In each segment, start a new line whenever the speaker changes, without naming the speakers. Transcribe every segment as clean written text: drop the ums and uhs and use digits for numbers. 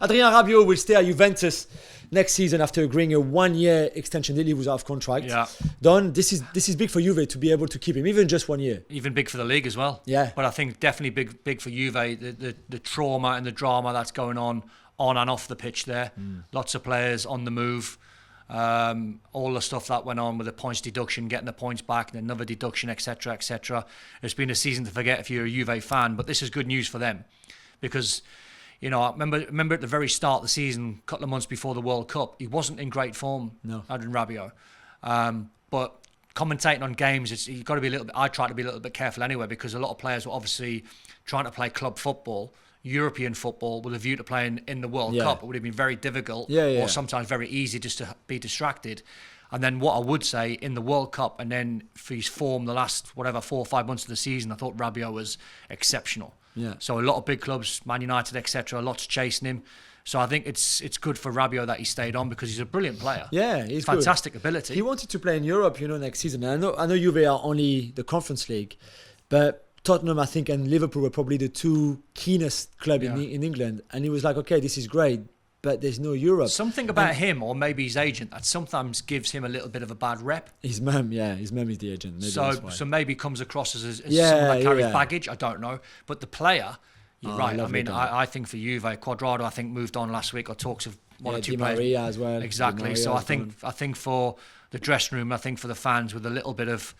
Adrien Rabiot will stay at Juventus next season after agreeing a 1-year extension deal. He was out of contract.
Yeah.
Don, this is big for Juve to be able to keep him, even just 1 year.
Even big for the league as well.
Yeah.
But I think definitely big for Juve. The trauma and the drama that's going on and off the pitch there. Lots of players on the move. All the stuff that went on with the points deduction, getting the points back, and another deduction, etc., etc. It's been a season to forget if you're a Juve fan, but this is good news for them because, you know, I remember at the very start of the season, a couple of months before the World Cup, he wasn't in great form, Adrien Rabiot. But commentating on games, you've got to be a little bit. I try to be a little bit careful anyway because a lot of players were obviously trying to play club football. European football with a view to playing in the World Cup. It would have been very difficult or sometimes very easy just to be distracted. And then what I would say in the World Cup and then for his form the last 4 or 5 months of the season, I thought Rabiot was exceptional.
Yeah.
So a lot of big clubs, Man United, etc., lots chasing him. So I think it's good for Rabiot that he stayed on because he's a brilliant player.
Yeah, he's
fantastic
good.
Ability.
He wanted to play in Europe, next season. And I know Juve are only the Conference League, but Tottenham, I think, and Liverpool were probably the two keenest clubs in England. And he was like, okay, this is great, but there's no Europe.
Something about him, or maybe his agent, that sometimes gives him a little bit of a bad rep.
His mum is the agent. Maybe
so maybe comes across as someone that carries baggage. I don't know. But the player, you're right. I mean, I think for Juve, Cuadrado, I think, moved on last week, or talks of one or two players.
Maria as well.
Exactly. So I think for the dressing room, I think for the fans with a little bit of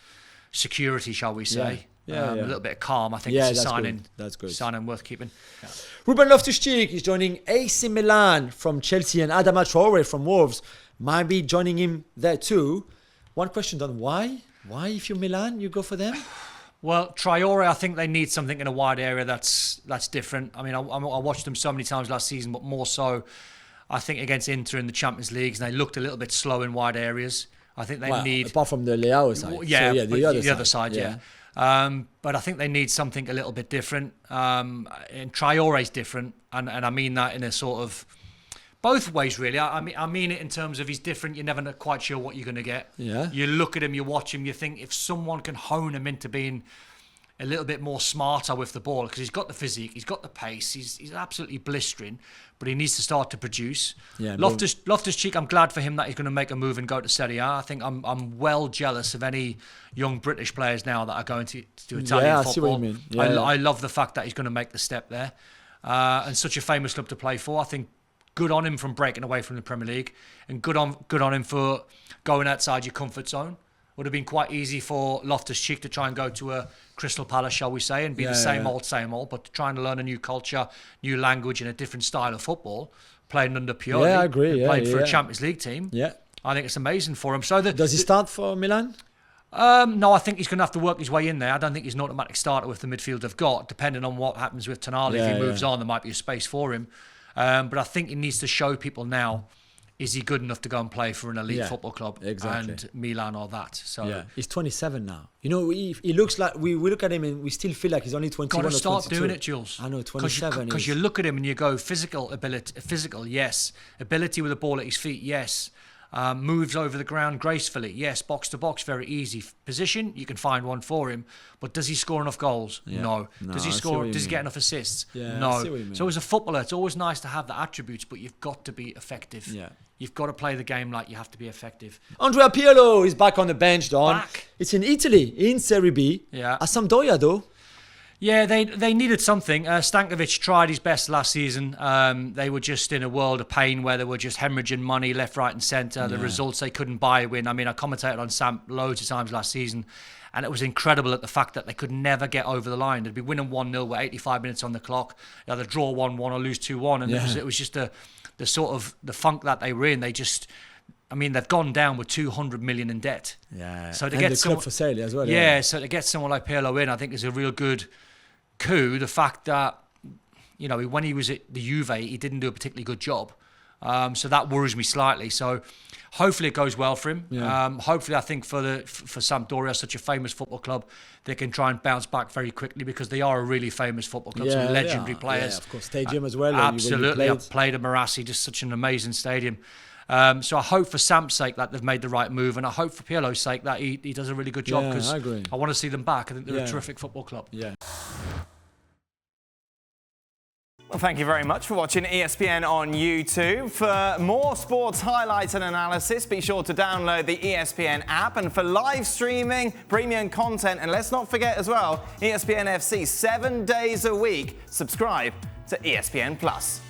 security, shall we say. A little bit of calm. I think it's a signing. That's good. Signing worth keeping. Yeah.
Ruben Loftus-Cheek is joining AC Milan from Chelsea, and Adama Traore from Wolves might be joining him there too. One question, Don: Why? Why, if you're Milan, you go for them?
Well, Traore, I think they need something in a wide area that's different. I mean, I watched them so many times last season, but more so, I think against Inter in the Champions League, and they looked a little bit slow in wide areas. I think they need,
apart from the Leao side.
The other side. But I think they need something a little bit different. And Traore's different, and I mean that in a sort of both ways, really. I mean it in terms of he's different. You're never quite sure what you're going to get.
Yeah.
You look at him, you watch him, you think if someone can hone him into being a little bit more smarter with the ball, because he's got the physique, he's got the pace, he's absolutely blistering, but he needs to start to produce.
Yeah,
Loftus-Cheek, I'm glad for him that he's going to make a move and go to Serie A. I think I'm well jealous of any young British players now that are going to Italian football.
I see what you mean.
I love the fact that he's going to make the step there. And such a famous club to play for. I think good on him from breaking away from the Premier League, and good on him for going outside your comfort zone. Would have been quite easy for Loftus-Cheek to try and go to a Crystal Palace, shall we say, and be the same old, but trying to learn a new culture, new language, and a different style of football, playing under Pirlo.
Yeah, I agree.
Playing for a Champions League team.
Yeah,
I think it's amazing for him. So
does he start for Milan?
No, I think he's going to have to work his way in there. I don't think he's an automatic starter with the midfield they've got. Depending on what happens with Tonali, if he moves on, there might be a space for him. But I think he needs to show people now, is he good enough to go and play for an elite football club?
Exactly.
And Milan or that. So
he's 27 now. He looks like, we look at him and we still feel like he's only 21 or 22.
Got to start doing it, Jules.
I know, 27.
Because you look at him and you go, physical, yes. Ability with the ball at his feet, yes. Moves over the ground gracefully, yes. Box to box, very easy. Position, you can find one for him, but does he score enough goals? No. Does he score? Does he get enough assists? No. So as a footballer, it's always nice to have the attributes, but you've got to be effective. You've got to play the game like you have to be effective.
Andrea Pirlo is back on the bench, Don.
Back.
It's in Italy, in Serie B.
Yeah.
At Sampdoria, though.
Yeah, they needed something. Stankovic tried his best last season. They were just in a world of pain where they were just hemorrhaging money left, right and centre. The results they couldn't buy a win. I mean, I commentated on Samp loads of times last season, and it was incredible at the fact that they could never get over the line. They'd be winning 1-0 with 85 minutes on the clock. They'd either draw 1-1 or lose 2-1. And it was just the sort of the funk that they were in. They just... I mean, they've gone down with 200 million in debt.
Yeah,
so to
and
get
the
someone
club for sale as well.
Yeah, so to get someone like Pirlo in, I think is a real good coup. The fact that, when he was at the Juve, he didn't do a particularly good job. So that worries me slightly. So hopefully it goes well for him. Yeah. Hopefully, I think for Sampdoria, such a famous football club, they can try and bounce back very quickly because they are a really famous football club. Some legendary players.
Yeah, of course, stadium as well.
Absolutely. I've played at Marassi, just such an amazing stadium. So I hope for Samp's sake that they've made the right move, and I hope for Pirlo's sake that he does a really good job, because I want to see them back. I think they're a terrific football club.
Yeah.
Well, thank you very much for watching ESPN on YouTube. For more sports highlights and analysis, be sure to download the ESPN app. And for live streaming, premium content, and let's not forget as well, ESPN FC 7 days a week. Subscribe to ESPN Plus.